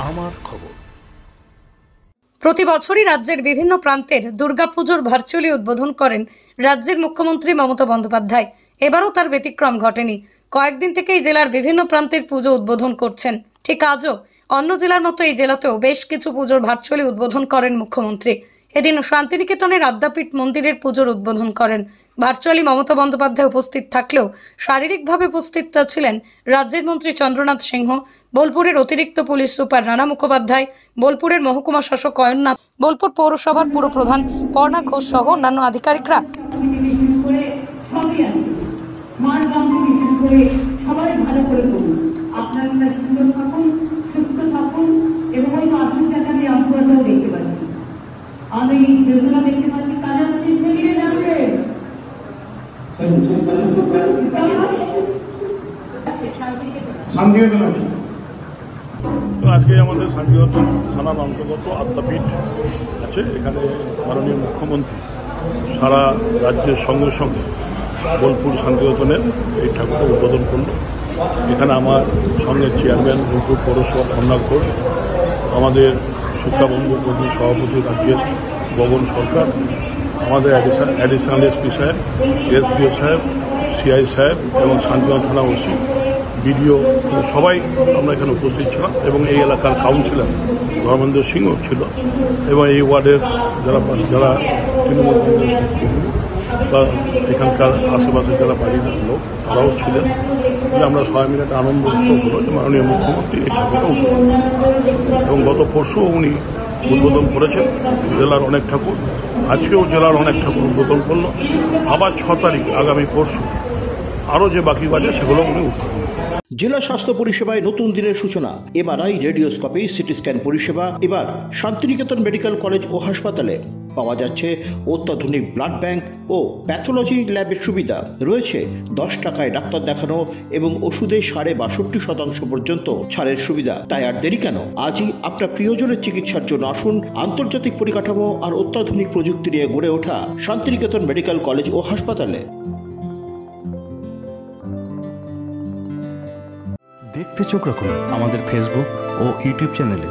আমার খবর। প্রতি বছরই রাজ্যের বিভিন্ন প্রান্তের দুর্গাপুজোর ভার্চুয়ালি উদ্বোধন করেন রাজ্যের মুখ্যমন্ত্রী মমতা বন্দ্যোপাধ্যায়। এবারও তার ব্যতিক্রম ঘটেনি। কয়েকদিন থেকেই জেলার বিভিন্ন প্রান্তের পুজো উদ্বোধন করছেন। ঠিক আজও অন্য জেলার মতো এই জেলাতেও বেশ কিছু পুজোর ভার্চুয়ালি উদ্বোধন করেন মুখ্যমন্ত্রী। এদিন শান্তিনিকেতনের আদ্যাপীঠ মন্দিরের পুজোর উদ্বোধন করেন। ভার্চুয়ালি মমতা বন্দ্যোপাধ্যায় উপস্থিত থাকলেও শারীরিকভাবে উপস্থিত ছিলেন রাজ্যের মন্ত্রী চন্দ্রনাথ সিংহ, বোলপুরের অতিরিক্ত পুলিশ সুপার রানা মুখোপাধ্যায়, বোলপুরের মহকুমা শাসক অয়ননাথ, বোলপুর পৌরসভার পুরপ্রধান পর্ণা ঘোষ সহ অন্যান্য আধিকারিকরা। আমি যেগুলো দেখতে পাচ্ছি তারা হচ্ছে ফিরিয়ে যাবে। আজকে আমাদের শান্তিনিকেতন থানার অন্তর্গত আদ্যাপীঠ আছে। এখানে মাননীয় মুখ্যমন্ত্রী সারা রাজ্যের সঙ্গে সঙ্গে বোলপুর শান্তিনিকেতনের এই ঠাকুরটা উদ্বোধন করল। এখানে আমার সঙ্গে চেয়ারম্যান বোলপুর পৌরসভা পর্ণা ঘোষ, আমাদের শিক্ষাবন্ধু কর্মী সভাপতি রাজ্যের গগন সরকার, আমাদের অ্যাডিশনাল এসপি সাহেব, এসডিও সাহেব, সিআই সাহেব এবং শান্তিনিকেতন থানা ওসি, বিডিও, সবাই আমরা এখানে উপস্থিত ছিলাম এবং এই এলাকার কাউন্সিলর ধর্মেন্দ্র সিংহ ছিল এবং এই ওয়ার্ডের যারা তৃণমূল কংগ্রেস বা এখানকার আশেপাশে যারা বাড়ির লোক তারাও ছিলেন। আমরা সবাই মিলে একটা আনন্দ উৎসব হলো যে মাননীয় মুখ্যমন্ত্রী এই ঠাকুরটা উদ্বোধন এবং গত পরশুও উনি উদ্বোধন করেছেন জেলার অনেক ঠাকুর। আজকেও জেলার অনেক ঠাকুর উদ্বোধন করলো। আবার 6 তারিখ আগামী পরশু আরও যে বাকি বাজে সেগুলো উনি উদ্বোধন। জেলা স্বাস্থ্য পরিষেবায় নতুন দিনের সূচনা। এমআরআই, রেডিওস্কোপি, সিটি স্ক্যান পরিষেবা এবার শান্তিনিকেতন মেডিকেল কলেজ ও হাসপাতালে পাওয়া যাচ্ছে। অত্যাধুনিক ব্লাড ব্যাংক ও প্যাথোলজি ল্যাবের সুবিধা রয়েছে। 10 টাকায় ডাক্তার দেখানো এবং ওষুধে 62% পর্যন্ত ছাড়ের সুবিধা। তাই আর দেরি কেন? আজই আপনার প্রিয়জনের চিকিৎসার জন্য আসুন আন্তর্জাতিক পরিকাঠামো আর অত্যাধুনিক প্রযুক্তি নিয়ে গড়ে ওঠা শান্তিনিকেতন মেডিকেল কলেজ ও হাসপাতালে। দেখতে চোখ রাখুন আমাদের ফেসবুক ও ইউটিউব চ্যানেলে।